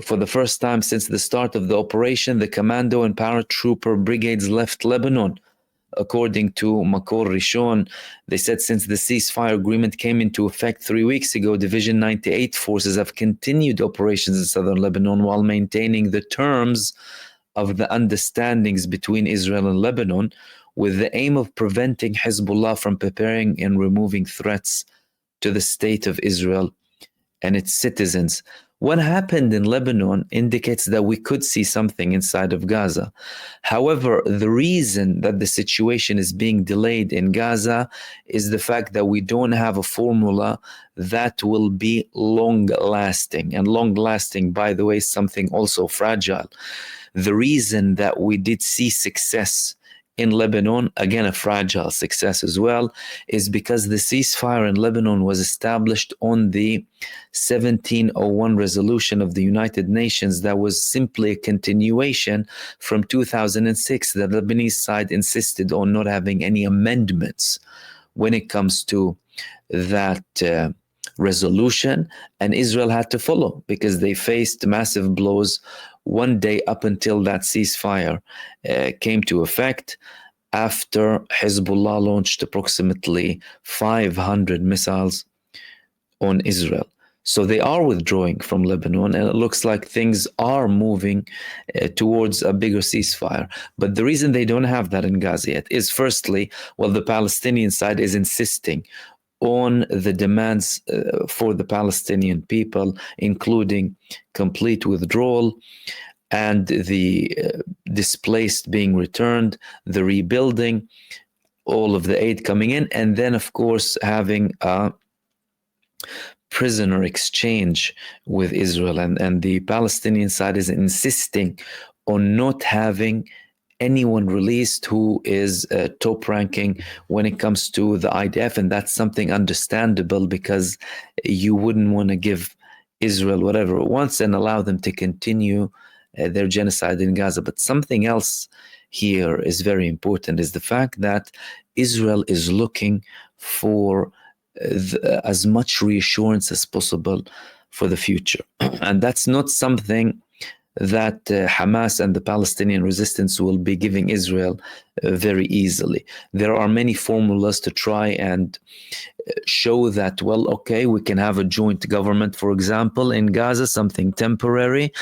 For the first time since the start of the operation, the commando and paratrooper brigades left Lebanon. According to Makor Rishon, they said since the ceasefire agreement came into effect 3 weeks ago, Division 98 forces have continued operations in southern Lebanon while maintaining the terms of the understandings between Israel and Lebanon, with the aim of preventing Hezbollah from preparing and removing threats to the state of Israel and its citizens. What happened in Lebanon indicates that we could see something inside of Gaza. However, the reason that the situation is being delayed in Gaza is the fact that we don't have a formula that will be long-lasting. And long-lasting, by the way, is something also fragile. The reason that we did see success in Lebanon, again a fragile success as well, is because the ceasefire in Lebanon was established on the 1701 resolution of the United Nations that was simply a continuation from 2006. The Lebanese side insisted on not having any amendments when it comes to that resolution, and Israel had to follow because they faced massive blows one day up until that ceasefire came to effect, after Hezbollah launched approximately 500 missiles on Israel. So they are withdrawing from Lebanon, and it looks like things are moving towards a bigger ceasefire. But the reason they don't have that in Gaza yet is, firstly, well, the Palestinian side is insisting on the demands for the Palestinian people, including complete withdrawal and the displaced being returned, the rebuilding, all of the aid coming in, and then, of course, having a prisoner exchange with Israel. And the Palestinian side is insisting on not having anyone released who is top ranking when it comes to the IDF, and that's something understandable because you wouldn't want to give Israel whatever it wants and allow them to continue their genocide in Gaza. But something else here is very important, is the fact that Israel is looking for as much reassurance as possible for the future. And that's not something that Hamas and the Palestinian resistance will be giving Israel very easily. There are many formulas to try and show that, well, okay, we can have a joint government, for example, in Gaza, something temporary.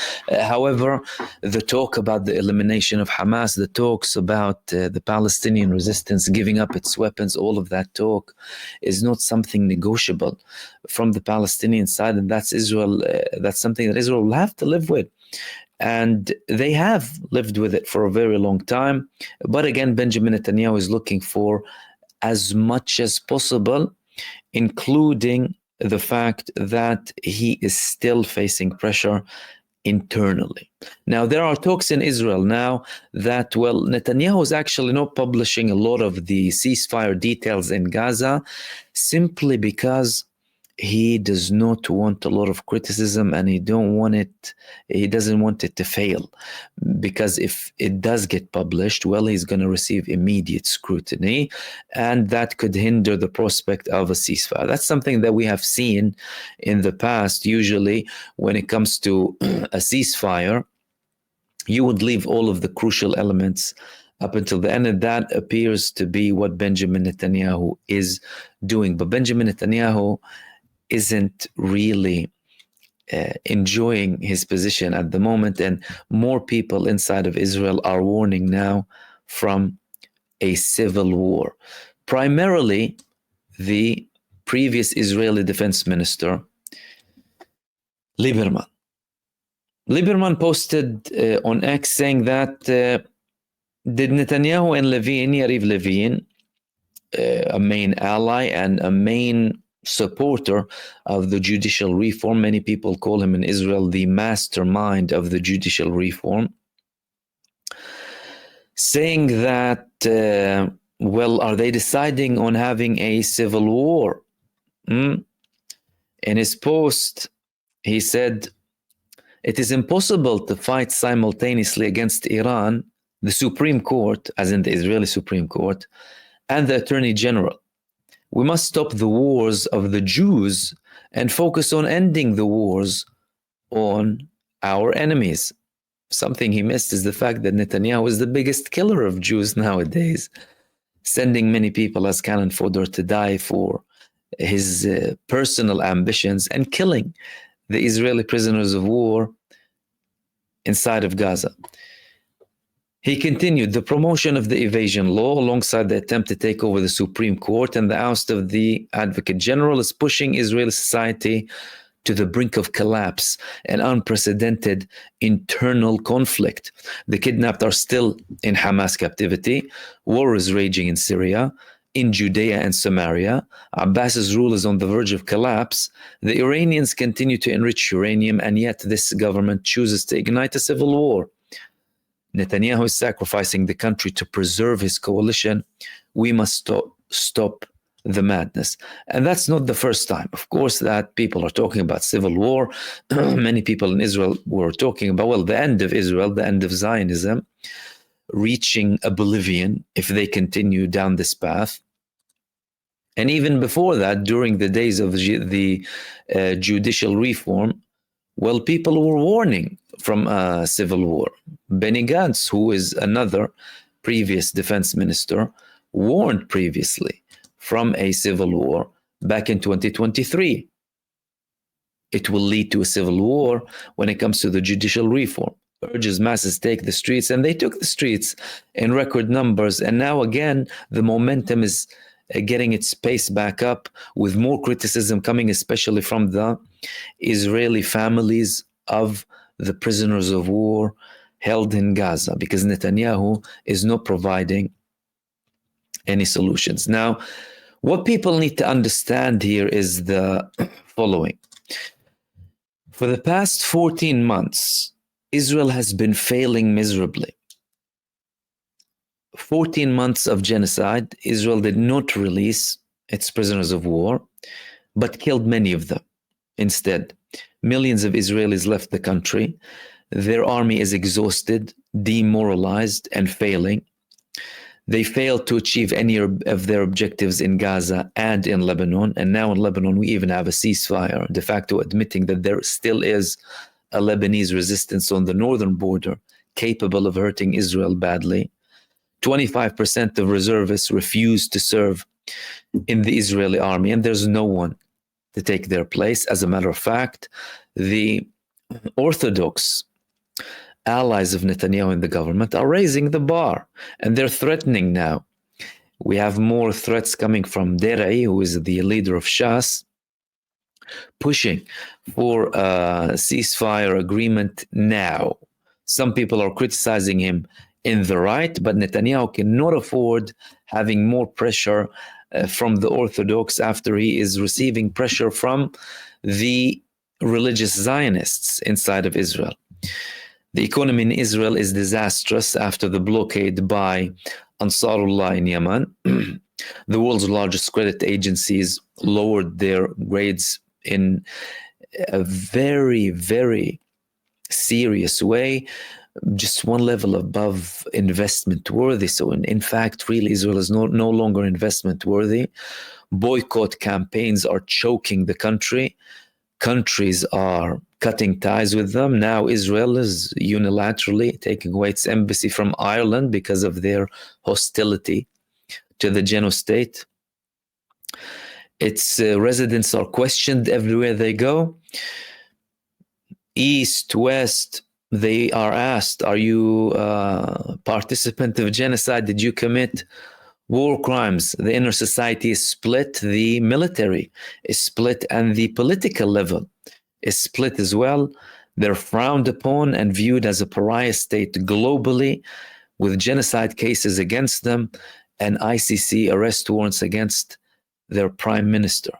However, the talk about the elimination of Hamas, the talks about the Palestinian resistance giving up its weapons, all of that talk is not something negotiable from the Palestinian side, and that's Israel. That's something that Israel will have to live with. And they have lived with it for a very long time. But again, Benjamin Netanyahu is looking for as much as possible, including the fact that he is still facing pressure internally. Now, there are talks in Israel now that, well, Netanyahu is actually not publishing a lot of the ceasefire details in Gaza simply because he does not want a lot of criticism, and he doesn't want it to fail, because if it does get published, well, he's going to receive immediate scrutiny, and that could hinder the prospect of a ceasefire. That's something that we have seen in the past. Usually when it comes to a ceasefire, you would leave all of the crucial elements up until the end, and that appears to be what Benjamin Netanyahu is doing. But Benjamin Netanyahu isn't really enjoying his position at the moment, and more people inside of Israel are warning now from a civil war. Primarily, the previous Israeli defense minister, Lieberman posted on X saying that did Netanyahu and Yariv Levin, a main ally and a main supporter of the judicial reform. Many people call him in Israel the mastermind of the judicial reform, saying that, well, are they deciding on having a civil war? In his post, he said, it is impossible to fight simultaneously against Iran, the Supreme Court, as in the Israeli Supreme Court, and the Attorney General. We must stop the wars of the Jews and focus on ending the wars on our enemies. Something he missed is the fact that Netanyahu is the biggest killer of Jews nowadays, sending many people as cannon fodder to die for his personal ambitions and killing the Israeli prisoners of war inside of Gaza. He continued the promotion of the evasion law alongside the attempt to take over the Supreme Court and the oust of the Advocate General is pushing Israeli society to the brink of collapse and unprecedented internal conflict. The kidnapped are still in Hamas captivity. War is raging in Syria, in Judea and Samaria. Abbas's rule is on the verge of collapse. The Iranians continue to enrich uranium, and yet this government chooses to ignite a civil war. Netanyahu is sacrificing the country to preserve his coalition. We must stop the madness. And that's not the first time, of course, that people are talking about civil war. Many people in Israel were talking about, well, the end of Israel, the end of Zionism, reaching oblivion if they continue down this path. And even before that, during the days of the judicial reform, well, people were warning from a civil war. Benny Gantz, who is another previous defense minister, warned previously from a civil war back in 2023. It will lead to a civil war when it comes to the judicial reform. Urges masses take the streets, and they took the streets in record numbers. And now again, the momentum is getting its pace back up, with more criticism coming, especially from the Israeli families of the prisoners of war held in Gaza, because Netanyahu is not providing any solutions. Now, what people need to understand here is the following. For the past 14 months, Israel has been failing miserably. 14 months of genocide. Israel did not release its prisoners of war, but killed many of them instead. Millions of Israelis left the country. Their army is exhausted, demoralized, and failing. They failed to achieve any of their objectives in Gaza and in Lebanon. And now in Lebanon, we even have a ceasefire, de facto admitting that there still is a Lebanese resistance on the northern border capable of hurting Israel badly. 25% of reservists refuse to serve in the Israeli army, and there's no one to take their place. As a matter of fact, the Orthodox allies of Netanyahu in the government are raising the bar, and they're threatening now. We have more threats coming from Derai, who is the leader of Shas, pushing for a ceasefire agreement now. Some people are criticizing him in the right, but Netanyahu cannot afford having more pressure from the Orthodox after he is receiving pressure from the religious Zionists inside of Israel. The economy in Israel is disastrous after the blockade by Ansarullah in Yemen. The world's largest credit agencies lowered their grades in a very, very serious way, just one level above investment worthy. So in fact, really, Israel is no longer investment worthy. Boycott campaigns are choking the country. Countries are cutting ties with them. Now Israel is unilaterally taking away its embassy from Ireland because of their hostility to the Genostate. Its residents are questioned everywhere they go. East, West, they are asked, are you a participant of genocide? Did you commit war crimes? The inner society is split. The military is split, and the political level is split as well. They're frowned upon and viewed as a pariah state globally, with genocide cases against them and ICC arrest warrants against their prime minister.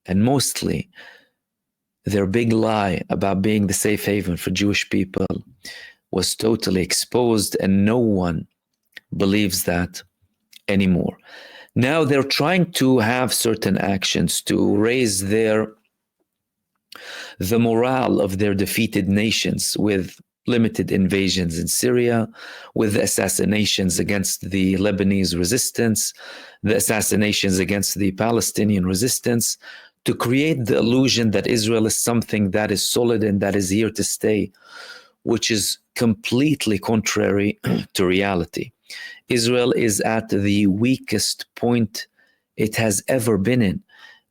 And mostly, their big lie about being the safe haven for Jewish people was totally exposed, and no one believes that anymore. Now they're trying to have certain actions to raise the morale of their defeated nations, with limited invasions in Syria, with assassinations against the Lebanese resistance, the assassinations against the Palestinian resistance, to create the illusion that Israel is something that is solid and that is here to stay, which is completely contrary to reality. Israel is at the weakest point it has ever been in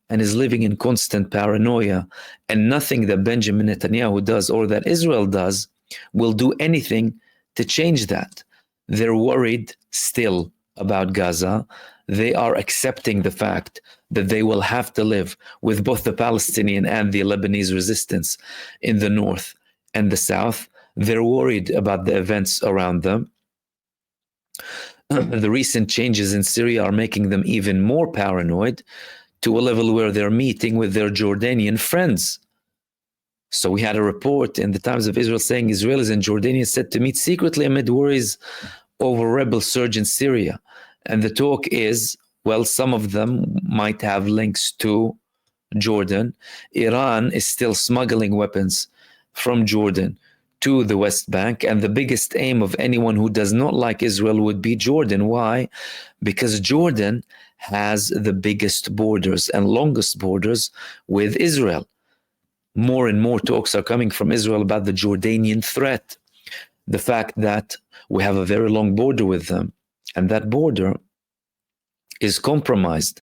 and is living in constant paranoia, and nothing that Benjamin Netanyahu does or that Israel does will do anything to change that. They're worried still about Gaza. They are accepting the fact that they will have to live with both the Palestinian and the Lebanese resistance in the north and the south. They're worried about the events around them. The recent changes in Syria are making them even more paranoid, to a level where they're meeting with their Jordanian friends. So we had a report in the Times of Israel saying Israelis and Jordanians set to meet secretly amid worries over rebel surge in Syria. And the talk is, well, some of them might have links to Jordan. Iran is still smuggling weapons from Jordan to the West Bank, and the biggest aim of anyone who does not like Israel would be Jordan. Why? Because Jordan has the biggest borders and longest borders with Israel. More and more talks are coming from Israel about the Jordanian threat, the fact that we have a very long border with them, and that border is compromised